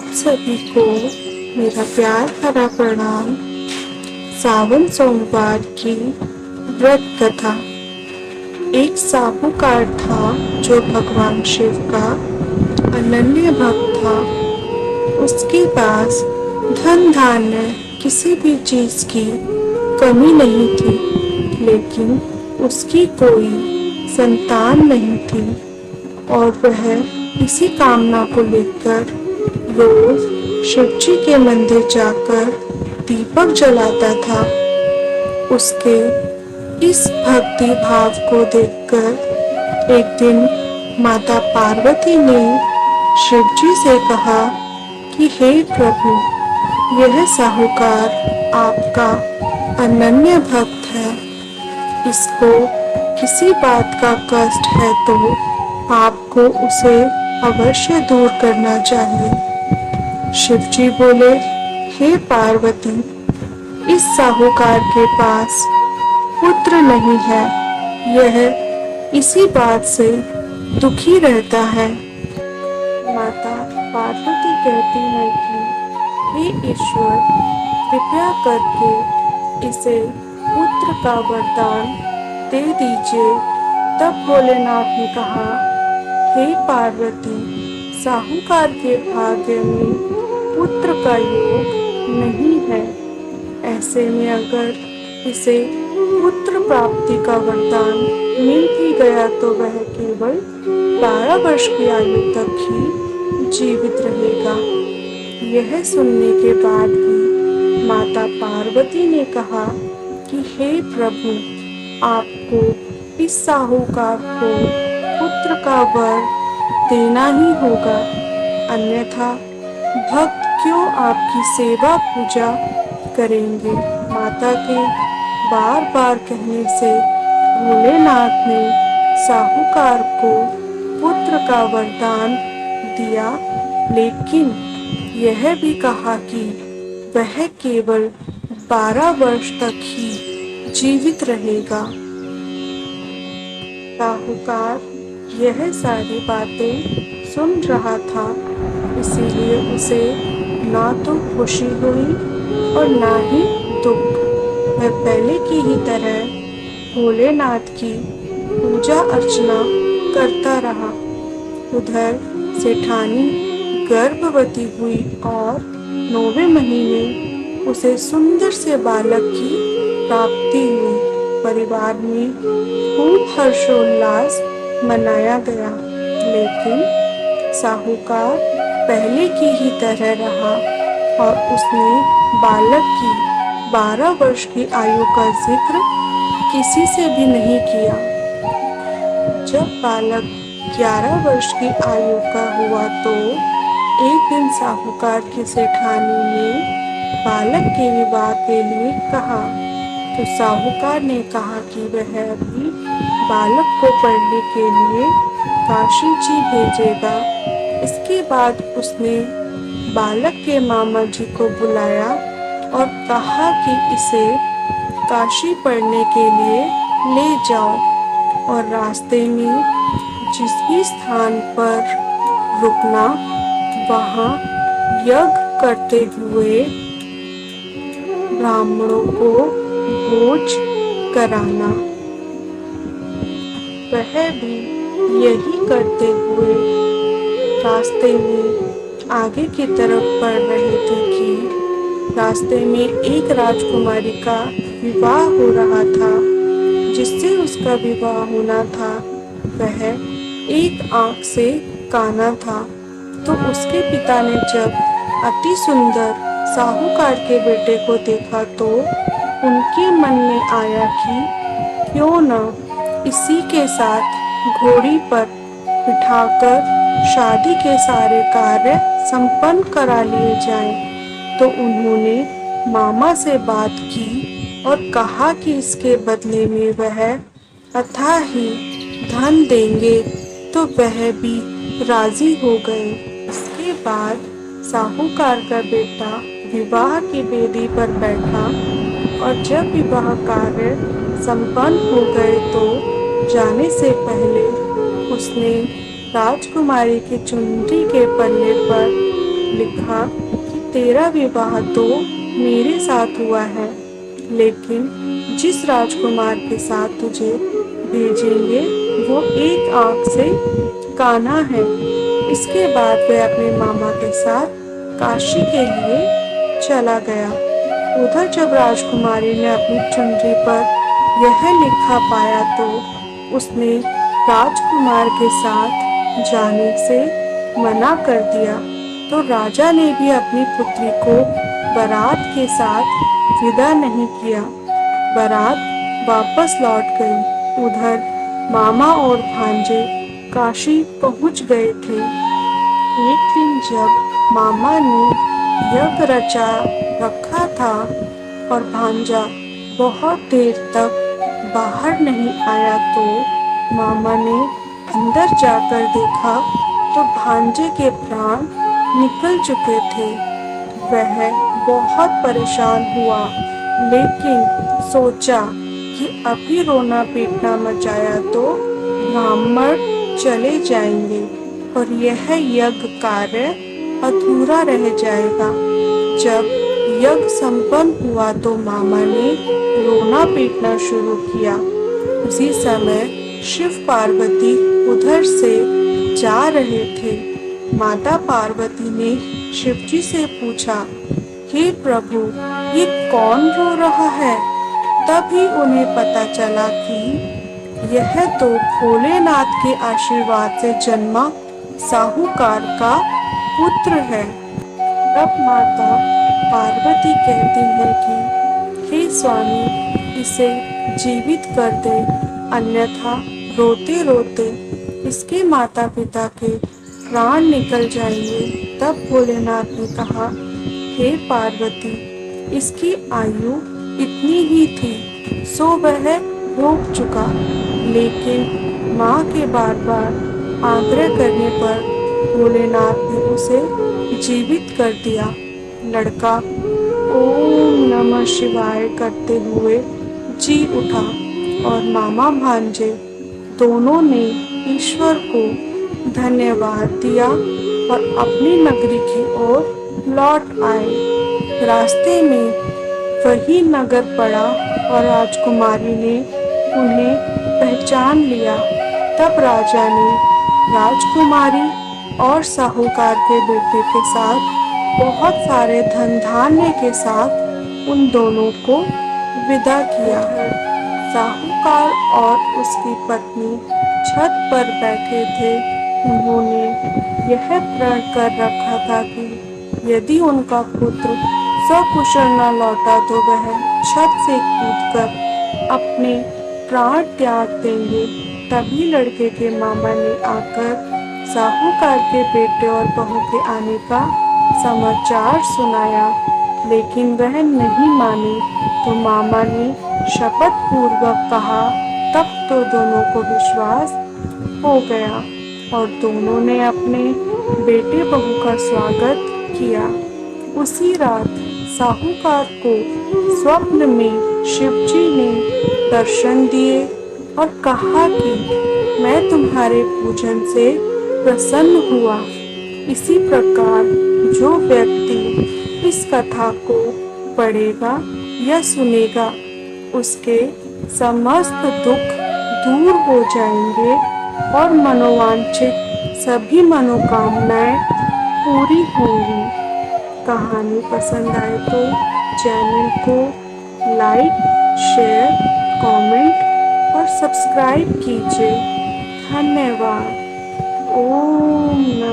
आप सभी को मेरा प्यार भरा प्रणाम। सावन सोमवार की व्रत कथा। एक साहूकार था जो भगवान शिव का अनन्य भक्त था। उसके पास धन धान्य किसी भी चीज की कमी नहीं थी, लेकिन उसकी कोई संतान नहीं थी और वह इसी कामना को लेकर रोज शिवजी के मंदिर जाकर दीपक जलाता था। उसके इस भक्ति भाव को देखकर एक दिन माता पार्वती ने शिवजी से कहा कि हे प्रभु, यह साहूकार आपका अनन्य भक्त है। इसको किसी बात का कष्ट है तो आपको उसे अवश्य दूर करना चाहिए। शिवजी बोले, हे पार्वती, इस साहूकार के पास पुत्र नहीं है। यह इसी बात से दुखी रहता है। माता पार्वती कहती है कि हे ईश्वर, कृपया करके इसे पुत्र का वरदान दे दीजिए। तब भोलेनाथ ने कहा, हे पार्वती, साहूकार के भाग्य में पुत्र का योग नहीं है। ऐसे में अगर इसे पुत्र प्राप्ति का वरदान मिल भी गया तो वह केवल 12 वर्ष की आयु तक ही जीवित रहेगा। यह सुनने के बाद भी माता पार्वती ने कहा कि हे प्रभु, आपको इस साहूकार को पुत्र का वर देना ही होगा, अन्यथा भक्त क्यों आपकी सेवा पूजा करेंगे। माता के बार बार कहने से भोलेनाथ ने साहूकार को पुत्र का वरदान दिया, लेकिन यह भी कहा कि वह केवल 12 वर्ष तक ही जीवित रहेगा। साहूकार यह सारी बातें सुन रहा था, इसीलिए उसे ना तो खुशी हुई और ना ही दुख। वह पहले की ही तरह भोलेनाथ की पूजा अर्चना करता रहा। उधर सेठानी गर्भवती हुई और 9वें महीने उसे सुंदर से बालक की प्राप्ति हुई। परिवार में खूब हर्षोल्लास मनाया गया, लेकिन साहूकार पहले की ही तरह रहा और उसने बालक की 12 वर्ष की आयु का जिक्र किसी से भी नहीं किया। जब बालक 11 वर्ष की आयु का हुआ तो एक दिन साहूकार की सेठानी ने बालक के विवाह के लिए कहा, तो साहूकार ने कहा कि वह अभी बालक को पढ़ने के लिए काशी जी भेजेगा। इसके बाद उसने बालक के मामा जी को बुलाया और कहा कि इसे काशी पढ़ने के लिए ले जाओ और रास्ते में जिस भी स्थान पर रुकना, वहाँ यज्ञ करते हुए ब्राह्मणों को भोज कराना। वह भी यही करते हुए रास्ते में आगे की तरफ बढ़ रहे थे कि रास्ते में एक राजकुमारी का विवाह हो रहा था। जिससे उसका विवाह होना था वह एक आंख से काना था। तो उसके पिता ने जब अति सुंदर साहूकार के बेटे को देखा तो उनके मन में आया कि क्यों न इसी के साथ घोड़ी पर बिठाकर शादी के सारे कार्य संपन्न करा लिए जाएं। तो उन्होंने मामा से बात की और कहा कि इसके बदले में वह अथाह ही धन देंगे, तो वह भी राजी हो गए। इसके बाद साहूकार का बेटा विवाह की बेदी पर बैठा और जब विवाह कार्य संपन्न हो गए तो जाने से पहले उसने राजकुमारी की चुनरी के पल्ले पर लिखा कि तेरा विवाह तो मेरे साथ हुआ है, लेकिन जिस राजकुमार के साथ तुझे भेजेंगे वो एक आंख से काना है। इसके बाद वह अपने मामा के साथ काशी के लिए चला गया। उधर जब राजकुमारी ने अपनी चुनरी पर यह लिखा पाया तो उसने राजकुमार के साथ जाने से मना कर दिया। तो राजा ने भी अपनी पुत्री को बारात के साथ विदा नहीं किया। बारात वापस लौट गई। उधर मामा और भांजे काशी पहुंच गए थे। एक दिन जब मामा ने यज्ञ रचा रखा था और भांजा बहुत देर तक बाहर नहीं आया तो मामा ने अंदर जाकर देखा तो भांजे के प्राण निकल चुके थे। वह बहुत परेशान हुआ, लेकिन सोचा कि अभी रोना पीटना मचाया तो ब्राह्मण चले जाएंगे और यह यज्ञ कार्य अधूरा रह जाएगा। जब यज्ञ संपन्न हुआ तो मामा ने रोना पीटना शुरू किया। उसी समय शिव पार्वती उधर से जा रहे थे। माता पार्वती ने शिवजी से पूछा, हे प्रभु, ये कौन रो रहा है? तभी उन्हें पता चला कि यह तो भोलेनाथ के आशीर्वाद से जन्मा साहूकार का पुत्र है। तब माता पार्वती कहती है कि हे स्वामी, इसे जीवित कर दे, अन्यथा रोते रोते इसके माता पिता के प्राण निकल जाएंगे। तब भोलेनाथ ने कहा, हे पार्वती, इसकी आयु इतनी ही थी सो वह रोक चुका, लेकिन माँ के बार बार आग्रह करने पर भोलेनाथ ने उसे जीवित कर दिया। लड़का ओम नमः शिवाय करते हुए जी उठा और मामा भांजे दोनों ने ईश्वर को धन्यवाद दिया और अपनी नगरी की ओर लौट आए। रास्ते में वही नगर पड़ा और राजकुमारी ने उन्हें पहचान लिया। तब राजा ने राजकुमारी और साहूकार के बेटे के साथ बहुत सारे धन धान्य के साथ उन दोनों को विदा किया। साहूकार और उसकी पत्नी छत पर बैठे थे। उन्होंने यह प्रण कर रखा था कि यदि उनका पुत्र सकुशल न लौटा तो वह छत से कूदकर अपने प्राण त्याग देंगे। तभी लड़के के मामा ने आकर साहूकार के बेटे और बहू के आने का समाचार सुनाया, लेकिन वह नहीं माने। तो मामा ने शपथ पूर्वक कहा। तब तो दोनों को विश्वास हो गया और दोनों ने अपने बेटे बहू का स्वागत किया। उसी रात साहूकार को स्वप्न में शिवजी ने दर्शन दिए और कहा कि मैं तुम्हारे पूजन से प्रसन्न हुआ। इसी प्रकार जो व्यक्ति इस कथा को पढ़ेगा या सुनेगा उसके समस्त दुख दूर हो जाएंगे और मनोवांछित सभी मनोकामनाएं पूरी होंगी। कहानी पसंद आए तो चैनल को लाइक, शेयर, कमेंट और सब्सक्राइब कीजिए। धन्यवाद। ओम नमः